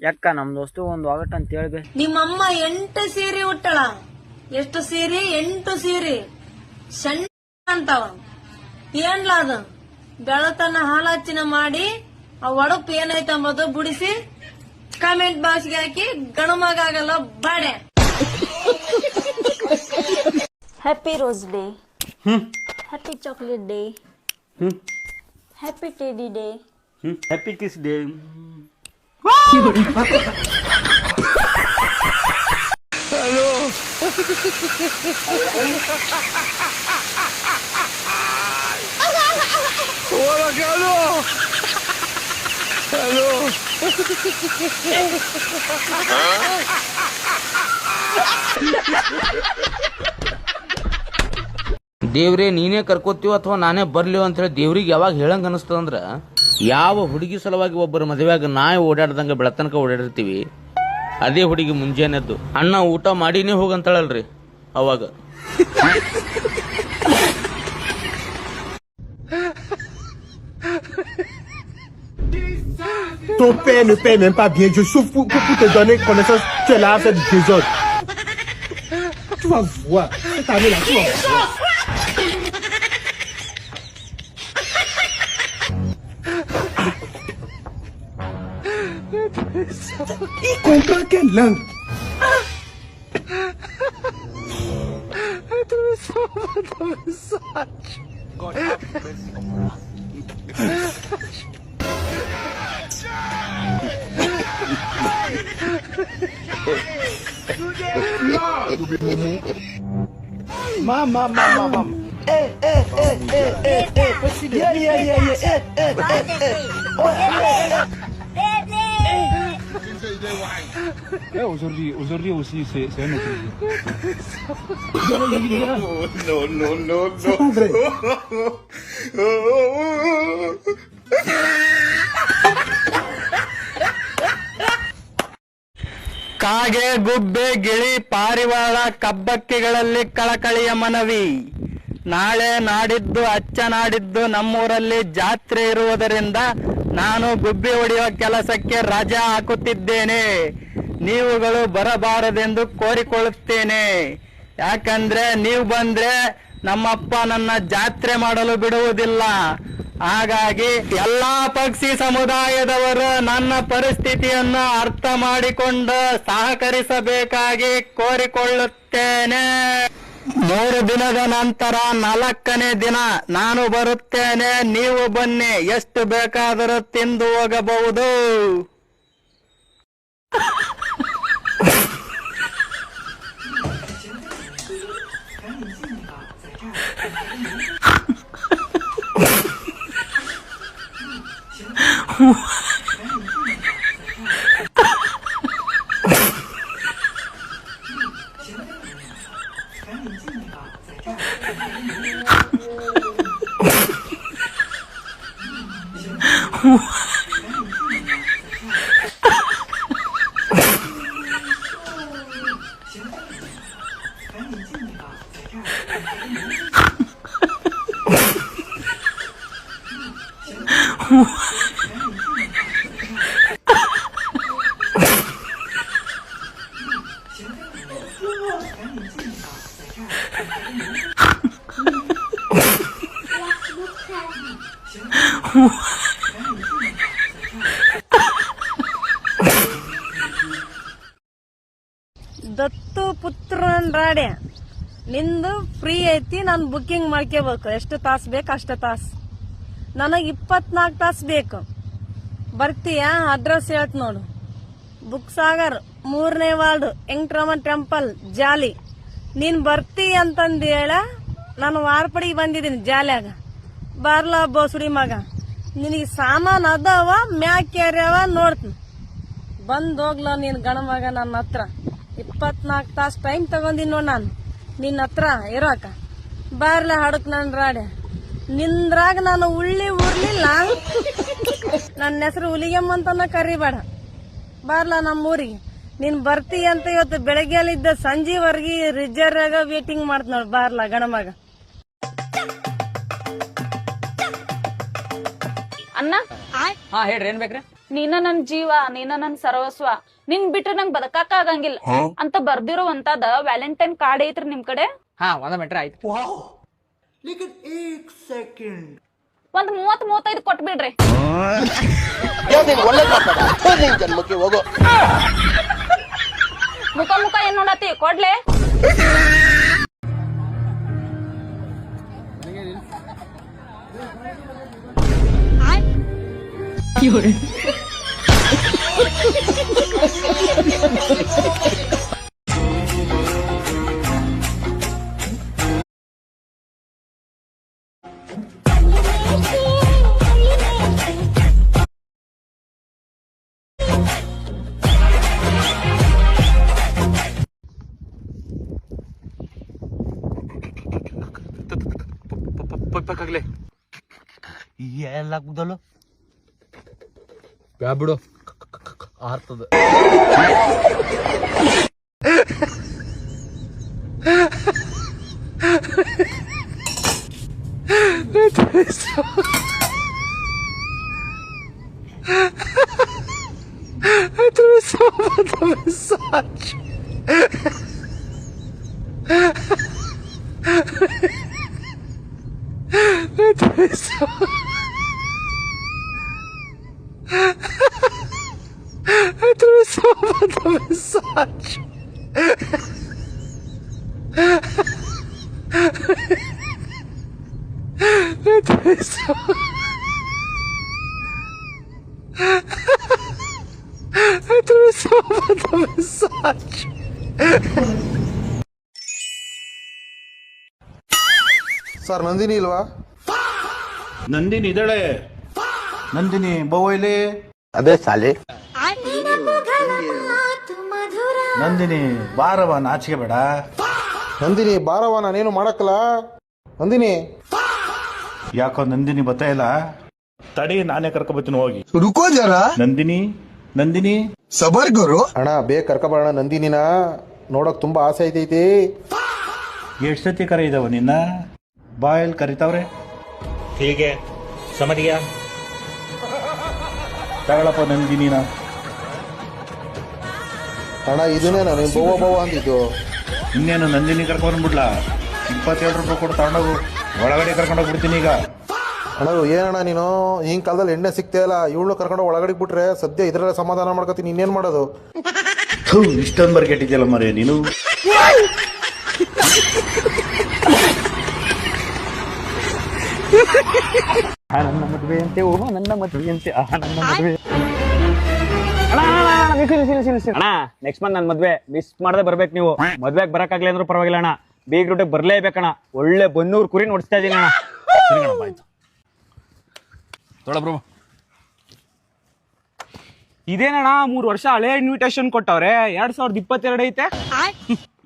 ಯಾಕ ನಮ್ ದೋಸ್ತು ಒಂದ್ ಒಗಟ್ ಅಂತ ಹೇಳ್ಬೆ. ನಿಮ್ಮಮ್ಮ 8 ಸೀರೆ ಉಟ್ಟಳ. ಎಷ್ಟು ಸೀರೆ? 8 ಸೀರೆ. ಸಣ್ಣ ಅಂತಾವ ಏನ್ಲ ಅದು? ಬೆಳತನ ಹಾಲಾಚಿನ ಮಾಡಿ ಆ ಒಡಪು ಏನೈತೆ ಅಂಬುದು ಬಿಡಿಸಿ ಕಾಮೆಂಟ್ ಬಾಕ್ಸ್ಗೆ ಹಾಕಿ ಗಣಮಗ ಆಗಲ್ಲ ಬಾಡೆ. Happy Rose Day. Happy Chocolate Day. Happy Teddy Day. Happy Kiss Day. Hello. Hola, Carlos. Hello. ದೇವ್ರೇ ನೀನೇ ಕರ್ಕೋತೀವ ಅಥವಾ ನಾನೇ ಬರ್ಲಿವ ಅಂತ ಹೇಳಿ ದೇವ್ರಿಗೆ ಯಾವಾಗ ಹೇಳಂಗ ಅನಿಸ್ತದಂದ್ರ, ಯಾವ ಹುಡುಗಿ ಸಲುವಾಗಿ ಒಬ್ಬರ ಮದುವೆಯಾಗ ನಾಯಿ ಓಡಾಡ್ದಂಗ ಬೆಳತನಕ ಓಡಾಡಿರ್ತೀವಿ, ಅದೇ ಹುಡುಗಿ ಮುಂಜಾನೆದ್ದು ಅಣ್ಣ ಊಟ ಮಾಡಿನೇ ಹೋಗಂತಾಳಲ್ರಿ ಅವಾಗ. Ton père ne paie même pas bien. Je souffre pour te donner connaissance. Tu es là à faire du désordre. Tu vas voir. Cette année-là, tu vas voir. Il comprend quelle langue? Mama. Aujourd'hui aussi, c'est un autre jour. No. C'est pas vrai. ಕಾಗೆ, ಗುಬ್ಬೆ, ಗಿಳಿ, ಪಾರಿವಾಳ, ಕಬ್ಬಕ್ಕಿಗಳಲ್ಲಿ ಕಳಕಳಿಯ ಮನವಿ. ನಾಳೆ ನಾಡಿದ್ದು ಅಚ್ಚ ನಾಡಿದ್ದು ನಮ್ಮೂರಲ್ಲಿ ಜಾತ್ರೆ ಇರುವುದರಿಂದ ನಾನು ಗುಬ್ಬಿ ಹೊಡೆಯುವ ಕೆಲಸಕ್ಕೆ ರಜಾ ಹಾಕುತ್ತಿದ್ದೇನೆ. ನೀವುಗಳು ಬರಬಾರದೆಂದು ಕೋರಿಕೊಳ್ಳುತ್ತೇನೆ. ಯಾಕಂದ್ರೆ ನೀವು ಬಂದ್ರೆ ನಮ್ಮಪ್ಪ ನನ್ನ ಜಾತ್ರೆ ಮಾಡಲು ಬಿಡುವುದಿಲ್ಲ. ಹಾಗಾಗಿ ಎಲ್ಲಾ ಪಕ್ಷಿ ಸಮುದಾಯದವರು ನನ್ನ ಪರಿಸ್ಥಿತಿಯನ್ನು ಅರ್ಥ ಮಾಡಿಕೊಂಡು ಸಹಕರಿಸಬೇಕಾಗಿ ಕೋರಿಕೊಳ್ಳುತ್ತೇನೆ. 3 ದಿನದ ನಂತರ 4ನೇ ದಿನ ನಾನು ಬರುತ್ತೇನೆ. ನೀವು ಬನ್ನಿ, ಎಷ್ಟು ಬೇಕಾದರೂ ತಿಂದು ಹೋಗಬಹುದು. ದತ್ತು ಪುತ್ರನ್ ರಾಡೆ ನಿಂದು ಫ್ರೀ ಐತಿ. ನಾನು ಬುಕ್ಕಿಂಗ್ ಮಾಡ್ಕೋಬೇಕು. ಎಷ್ಟು ತಾಸು ಬೇಕು ಅಷ್ಟು ತಾಸು. ನನಗೆ 24 ತಾಸು ಬೇಕು. ಬರ್ತೀಯಾ? ಅಡ್ರೆಸ್ ಹೇಳ್ತ ನೋಡು. ಬುಕ್ ಸಾಗರ್ 3ನೇ ವಾರ್ಡ್, ವೆಂಕಟರಮಣ ಟೆಂಪಲ್, ಜಾಲಿ. ನೀನ್ ಬರ್ತೀಯ ಅಂತಂದು ಹೇಳ. ನಾನು ವಾರಪಡಿಗೆ ಬಂದಿದ್ದೀನಿ ಜಾಲಿಯಾಗ. ಬಾರ್ಲಾ ಬೋಸುಡಿ ಮಗ, ನಿನಗೆ ಸಾಮಾನು ಅದಾವ ಮ್ಯಾಕ್ ಕ್ಯಾರ್ಯಾವ ನೋಡ್ತೀನಿ. ಬಂದ್ ಹೋಗ್ಲ ನೀನ್ ಗಣ ಮಗ. ನನ್ನ ಹತ್ರ 24 ತಾಸು ಟೈಮ್ ತಗೊಂಡಿನಿ ನೋಡ್ ನಾನು ನಿನ್ನ ಹತ್ರ ಇರಾಕ. ಬಾರ್ಲ ಹಡಕ್ ನನ್ ರಾಡೆ. ನಿಂದ್ರಾಗ ನಾನು ಉರ್ಲಿಲ್ಲ. ನನ್ನ ಹೆಸರು ಹುಲಿಗೆಮ್ಮ ಅಂತನ ಕರಿಬೇಡ. ಬಾರ್ಲ ನಮ್ಮೂರಿಗೆ. ನೀನ್ ಬರ್ತೀಯ ಅಂತ ಇವತ್ತು ಬೆಳಗ್ಗೆಲಿದ್ದ ಸಂಜೆವರೆಗೆ ರಿಸರ್ವ್ ವೇಟಿಂಗ್ ಮಾಡ್ತ ನೋಡ್. ಬಾರ್ಲ ಗಣ ಮಗ. ಅಣ್ಣ ಹಾ ಹೇಳ್ರಿ, ಏನ್ ಬೇಕ್ರಿ? ನೀನ ನನ್ ಜೀವ, ನೀನ ನನ್ ಸರ್ವಸ್ವ, ನಿನ್ ಬಿಟ್ರೆ ನಂಗ್ ಬದಕಾಕ ಆಗಂಗಿಲ್ಲ ಅಂತ ಬರ್ದಿರೋವಂತದ ವ್ಯಾಲೆಂಟೈನ್ ಕಾರ್ಡ್ ಐತ್ರಿ ನಿಮ್ ಕಡೆ? ಹಾ, 1 ಮೀಟರ್ ಆಯ್ತು. ಒಂದ್ 30-35 ಕೊಟ್ಬಿಡ್ರಿ. ಮುಖ ಏನ್ ನೋಡತಿ, ಕೊಡ್ಲೆ? ಎಲ್ಲ ಕೂದಲು ಬ್ಯಾ ಬಿಡು, ಆರ್ತದ. ಸರ್ ನಂದಿನಿ ಇಲ್ವಾ? ನಂದಿನಿ ಇದ್ದಾಳೆ. ನಂದಿನಿ ಬೋಯ್ಲಿ. ಅದೇ ಸಾಲಿ. ನಂದಿನಿ ಬಾರವ, ನಾಚಿಕೆ ಬೇಡ. ನಂದಿನಿ ಬಾರವ, ನಾನೇನು ಮಾಡಕ್ಕಲ್ಲ. ನಂದಿನಿ ಯಾಕೋ ನಂದಿನಿ ಬರ್ತಾ ಇಲ್ಲ. ತಡಿ, ನಾನೇ ಕರ್ಕೊಬತ್ತೀನಿ ಹೋಗಿ. ರುಕೋ ಜರ. ನಂದಿನಿ, ನಂದಿನಿ ಸಬರ್ ಗುರು. ಅಣ್ಣ ಬೇಗ ಕರ್ಕೊಬರೋಣ ನಂದಿನಿನ, ನೋಡಕ್ ತುಂಬಾ ಆಸೆ ಐತೈತಿ. ಎಷ್ಟು ಸತಿ ಕರೀದವ ನಿನ್ನ? ಬಾಯಲ್ಲಿ ಕರಿತಾವ್ರೆ. ಹೀಗೆ ಸಮಡಿಯ ತಗೊಳಪ್ಪ ನಂದಿನಿನ. ಅಣ್ಣ ಇದನ್ನೇ ನಾನು ಬೋವ ಬೋವ ಅಂದಿದ್ದು. ಇನ್ನೇನು ನಂದಿನಿ ಕರ್ಕೊಂಡ್ಬಿಡ್ಲಾ? 27 ರೂಪಾಯಿ ಕೊಟ್ಟು ತಗೊಂಡೋಗು, ಒಳಗಡೆ ಕರ್ಕೊಂಡೋಗ್ಬಿಡ್ತೀನಿ ಈಗ. ಅಣ್ಣ ಏನಣ್ಣ ನೀನು ಹಿಂಗ್ ಕಾಲದಲ್ಲಿ ಎಣ್ಣೆ ಸಿಗ್ತಾ ಇಲ್ಲ, ಇವಳು ಕರ್ಕೊಂಡು ಒಳಗಡೆ ಬಿಟ್ರೆ ಸದ್ಯ ಇದ್ರಲ್ಲ ಸಮಾಧಾನ ಮಾಡ್ಕೊತೀನಿ. ಇನ್ನೇನ್ ಮಾಡೋದು? ಇಷ್ಟೊಂದು ಬರ್ಗೆಟ್ಟಿದ್ಯಲ್ಲ ಮರೆ ನೀನು. ನನ್ನ ಮದುವೆ ಅಂತೆ, ಓ ನನ್ನ ಮದುವೆ ಅಂತೆ, ನನ್ನ ಮದುವೆ. ಅಣ್ಣ ನೆಕ್ಸ್ಟ್ ಮಂತ್ ನನ್ನ ಮದ್ವೆ ಮಿಸ್ ಮಾಡದೆ ಬರ್ಬೇಕು ನೀವು. ಮದ್ವೆಗೆ ಬರಕ್ಕಾಗ್ಲಿ ಅಂದ್ರೂ ಪರವಾಗಿಲ್ಲ ಅಣ್ಣ, ಬೀಗ್ ರೂಟಿಗೆ ಬರ್ಲೇಬೇಕಣ್ಣ. ಒಳ್ಳೆ ಬನ್ನೂರು ಕುರಿ ನೋಡಿಸ್ತಾ ಇದೀನಿ ಅಣ್ಣ. ಇದೇನಣ್ಣ 3 ವರ್ಷ ಹಳೆ ಇನ್ವಿಟೇಷನ್ ಕೊಟ್ಟವ್ರೆ, 2022 ಐತೆ.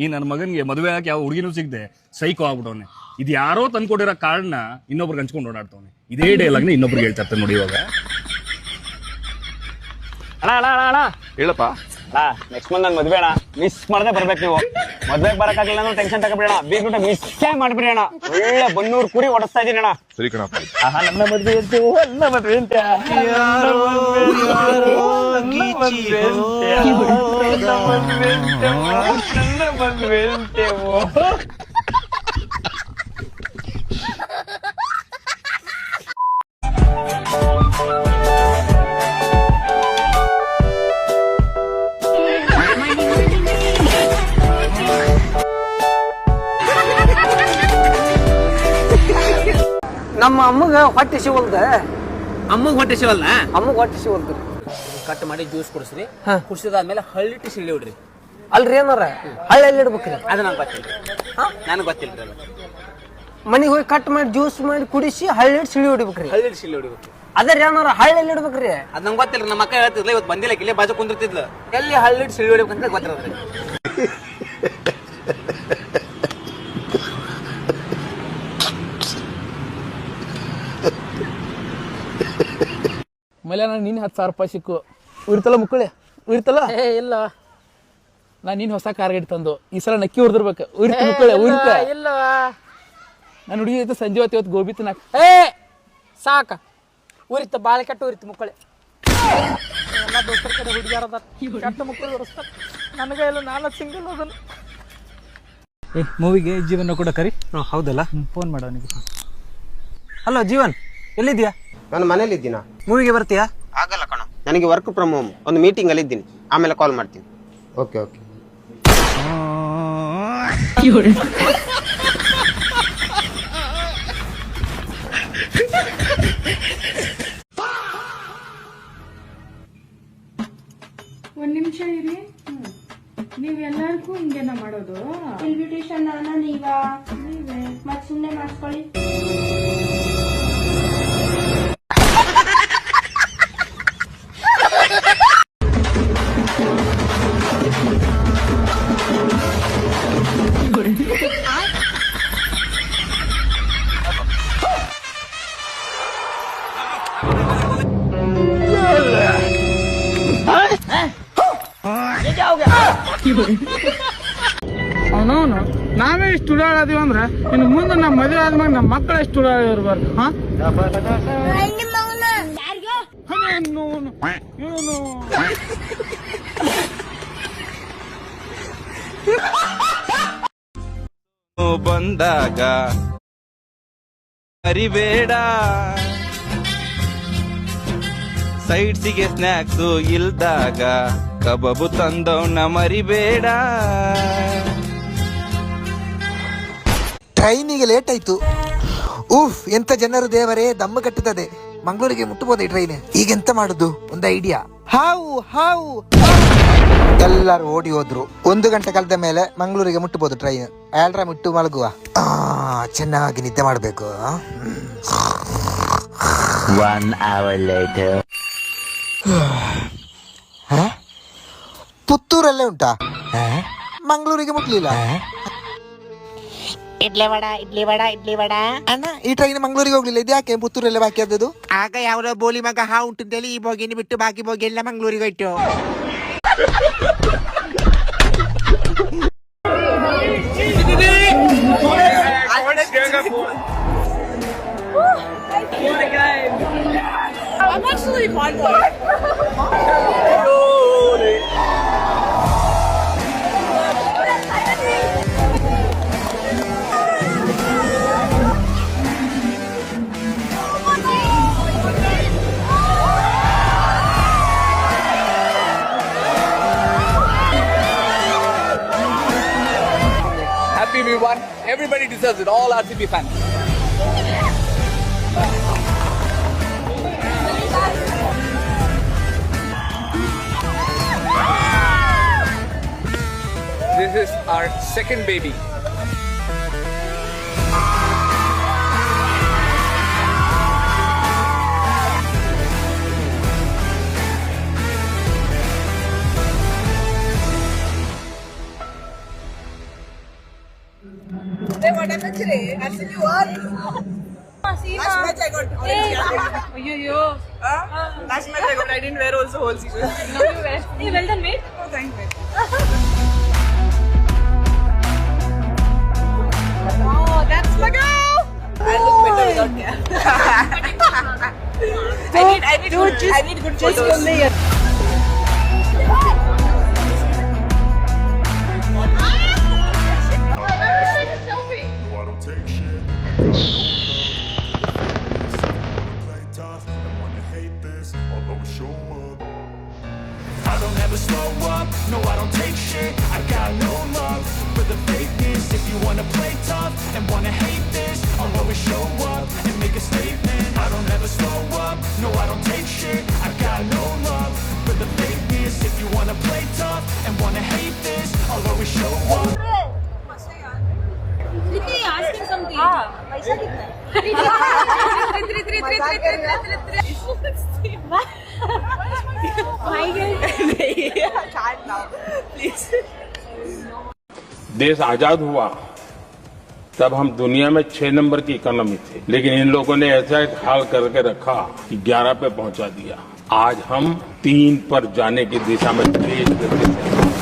ಈ ನನ್ನ ಮಗನ್ಗೆ ಮದುವೆ ಹಾಕಿ ಯಾವ ಹುಡುಗಿನೂ ಸಿಗದೆ ಸೈಕೋ ಆಗ್ಬಿಟ್ಟವನೆ. ಇದು ಯಾರೋ ತಂದ್ಕೊಟ್ಟಿರೋ ಕಾರ್ಡ್ನ ಇನ್ನೊಬ್ರಿಗೆ ಹಂಚ್ಕೊಂಡು ಓಡಾಡ್ತವನೆ. ಇದೇ ಡೈಲಾಗ್ನ ಇನ್ನೊಬ್ರಿಗೆ ಹೇಳ್ತಾ ಇರ್ತಾನೆ ನೋಡಿ. ಇವಾಗ ಅಣ್ಣ ಅಣ್ಣ ಅಣ್ಣ ಅಣ್ಣ ಹೇಳಪ್ಪ. ನೆಕ್ಸ್ಟ್ ಮಂತ್ ನನ್ನ ಮದ್ವೆ ಅಣ್ಣ, ಮಿಸ್ ಮಾಡದೆ ಬರ್ಬೇಕು ನೀವು. ಮದ್ವೆಗೆ ಬರಕ್ಕಾಗಿಲ್ಲ ಅಂದ್ರೆ ಟೆನ್ಷನ್ ತಗೋಬೇಡಿ ಅಣ್ಣ, ಬೀಗ್ ರೂಟ ಮಿಸ್ಸೇ ಮಾಡ್ಬಿಡಿ ಅಣ್ಣ. ಒಳ್ಳೆ ಬನ್ನೂರು ಕುರಿ ಓಡಿಸ್ತಾ ಇದೀನಿ ಅಣ್ಣ. ಸರಿ ಕಣಪ್ಪ. ನನ್ನ ಮದ್ವೆ ಅಂತೆ, ಓ ನನ್ನ ಮದ್ವೆ ಅಂತೆ, ನನ್ನ ಮದ್ವೆ ಅಂತೆ. ನಮ್ಮ ಅಮ್ಮಗ ಹೊಟ್ಟೆ ಸಿವಲ್ದ. ಅಮ್ಮಗ್ ಹೊಟ್ಟೆ ಸಿವಲ್ಲ? ಅಮ್ಮಗ ಹೊಟ್ಟೆ ಸಿವಲ್ದ್ರಿ. ಕಟ್ ಮಾಡಿ ಜ್ಯೂಸ್ ಕುಡಿಸ್ರಿ, ಕುಡಿಸಿದಾದ್ಮೇಲೆ ಹಳ್ಳಿಟ್ಟು ಸಿಳಿ ಹೊಡ್ರಿ. ಅಲ್ರಿ ಏನಾರ ಹಳ್ಳಿ ಇಡ್ಬೇಕ್ರಿ? ಅದು ನಂಗೆ ಗೊತ್ತಿಲ್ಲ, ನನಗೆ ಗೊತ್ತಿಲ್ರಿ ಅದು. ಮನಿಗೆ ಹೋಗಿ ಕಟ್ ಮಾಡಿ ಜ್ಯೂಸ್ ಮಾಡಿ ಕುಡಿಸಿ ಹಳ್ಳಿ ಸಿಳಿ ಹೊಡಿಬೇಕ್ರಿ? ಹಳ್ಳಿಟ್ಟು ಸಿಳಿ ಹೊಡಿಬೇಕು. ಅದ್ರ ಏನಾರ ಹಳ್ಳಿ ಇಡ್ಬೇಕ್ರಿ? ಅದ್ ನಂಗೆ ಗೊತ್ತಿಲ್ಲ. ನಮ್ಮ ಅಕ್ಕ ಹೇಳ್ತಿದ್ಲ, ಇವತ್ತು ಬಂದಿಲ್ಲ, ಇಲ್ಲೇ ಬಾಜು ಕುಂದಿರ್ತಿದ್ಲು. ಎಲ್ಲಿ ಹಳ್ಳಿಟ್ಟು ಸಿಳಿ ಹೊಡಿಬೇಕಂತ ಗೊತ್ತಿರೋದ್ರಿ. ಮೇಲೆ ನಾನು ನಿನ್ನ 10,000 ರೂಪಾಯಿ ಸಿಕ್ಕು ಉರಿತಲ್ಲ ಮುಕ್ಕಳಿ ಉರಿತಲ್ಲ. ಇಲ್ಲ, ನಾನು ನಿನ್ನ ಹೊಸ ಕಾರ್ ಗಾಡಿ ತಂದು ಈ ಸಲ ನಕ್ಕಿ ಉರ್ದಿರ್ಬೇಕು. ಉರಿತ ಮುಕ್ಕಳಿ ಉರಿತ ಇಲ್ಲ. ನಾನು ಹುಡುಗಿ ಐತೆ ಸಂಜೆ ಹೊತ್ತು ಗೋಬಿ ತಿನ್ನಾಕ. ಸಾಕ ಉರಿತ ಬಾಳೆ ಕಟ್ಟು ಉರಿತ ಮುಕ್ಕಳಿ. ಎಲ್ಲ ದೋಸ್ತರ ಕಡೆ ಹುಡುಗಿಯಾರದ ಕೆಟ್ಟ ಮಕ್ಕಳು ತೋರಿಸ್ತಾರೆ ನನಗೆ ಇಲ್ಲ, ನಾನು ಸಿಂಗಲ್ ಅದನ್ನು. ಮೂವಿಗೆ ಜೀವನ ಕೂಡ ಕರಿ. ಹೌದಲ್ಲ, ಫೋನ್ ಮಾಡೋ ಅವನಿಗೆ. ಹಲೋ ಜೀವನ್, ಎಲ್ಲಿದ್ಯಾ? ನಾನು ಮನೇಲಿ ಇದ್ದೀನಾ? ಮೂವಿಗೆ ಬರ್ತೀಯಾ? ಆಗಲ್ಲ ಕಣ, ನನಗೆ ವರ್ಕ್ ಫ್ರಮ್ ಹೋಮ್, ಒಂದು ಮೀಟಿಂಗ್ ಅಲ್ಲಿ ಇದ್ದೀನಿ, ಆಮೇಲೆ ಕಾಲ್ ಮಾಡ್ತೀನಿ. Okay okay. ಒಂದ್ ನಿಮಿಷ ಇರಿ. ನೀವೆಲ್ಲರಿಗೂ ಹಿಂಗೇನ ಮಾಡೋದು? ಇನ್ವಿಟೇಷನ್ ನೀವೇ ಮತ್ ಸುಮ್ನೆ ಮಾಡಿಸ್ಕೊಳ್ಳಿ. ಅವನವನು ನಾವೇ ಇಷ್ಟು ಉಡಾಳದೀವಿ ಅಂದ್ರೆ ಇನ್ನು ಮುಂದೆ ನಮ್ಮ ಮದುವೆ ಆದ್ಮೇಲೆ ನಮ್ಮ ಮಕ್ಕಳು ಎಷ್ಟು ಉಡಾಳಿ ಇರಬಾರ್ದು. ಬಂದಾಗ ಮರಿಬೇಡ, ಸೈಡ್ಸಿಗೆ ಸ್ನ್ಯಾಕ್ಸು ಇಲ್ದಾಗ ಕಬಾಬು ತಂದವನ್ನ ಮರಿಬೇಡ. ಟ್ರೈನಿಗೆ ಲೇಟ್ ಆಯ್ತು. ಉಫ್, ಎಂತ ಜನರು ದೇವರೇ, ದಮ್ಮ ಕಟ್ಟುತ್ತದೆ. ಮಂಗಳೂರಿಗೆ ಮುಟ್ಟಬಹುದು ಈ ಟ್ರೈನ್. ಈಗ ಎಂತ ಮಾಡುದು? ಒಂದು ಐಡಿಯಾ. ಹಾವು ಹಾವು. ಎಲ್ಲರೂ ಓಡಿ ಹೋದ್ರು. 1 ಗಂಟೆ ಕಳೆದ ಮೇಲೆ ಮಂಗಳೂರಿಗೆ ಮುಟ್ಟಬಹುದು ಟ್ರೈನ್. ಅಲಾರ್ಮ್ ಇಟ್ಟು ಮಲಗುವ. ಚೆನ್ನಾಗಿ ನಿದ್ದೆ ಮಾಡಬೇಕು. 1 hour later. ಪುತ್ತೂರಲ್ಲೇ ಉಂಟಾ? ಮಂಗಳೂರಿಗೆ ಮುಟ್ಲಿಲ್ಲ. ಇಡ್ಲಿ ವಡ ಅಣ್ಣ, ಈ ಟ್ರೈನ್ ಮಂಗಳೂರಿಗೆ ಹೋಗ್ಲಿಲ್ಲ, ಇದು ಯಾಕೆ ಪುತ್ತೂರಲ್ಲೇ ಬಾಕಿ ಆದದ್ದು? ಆಗ ಯಾವ್ದೋ ಬೋಲಿ ಮಗ ಹಾ ಉಂಟಂತೇಳಿ ಈ ಬೋಗಿನ ಬಿಟ್ಟು ಬಾಕಿ ಬೋಗಿ ಎಲ್ಲ ಮಂಗಳೂರಿಗೆ ಹೋಯ್ತು. Happy we won. Everybody deserves it. All RCB fans. This is our second baby. ಅಯ್ಯೋ, last match I got. I didn't wear also whole season. No, you wear. Hey, well done, mate. Oh, thank you. Oh, that's my girl. I look better without hair. I need good photos. I don't ever slow up, no I don't take shit. I got no love for the fakeness. If you wanna play tough and wanna hate this, I'll always show up and make a statement. I don't ever slow up, no I don't take shit. I got no love for the fakeness. If you wanna play tough and wanna hate this, I'll always show up. Asking something. पैसा कितना है? 3 देश आजाद हुआ तब हम दुनिया में 6 number की इकोनॉमी थे, लेकिन इन लोगों ने ऐसा एक हाल करके रखा कि 11 पे पहुंचा दिया। आज हम 3 पर जाने की दिशा में तेज गति से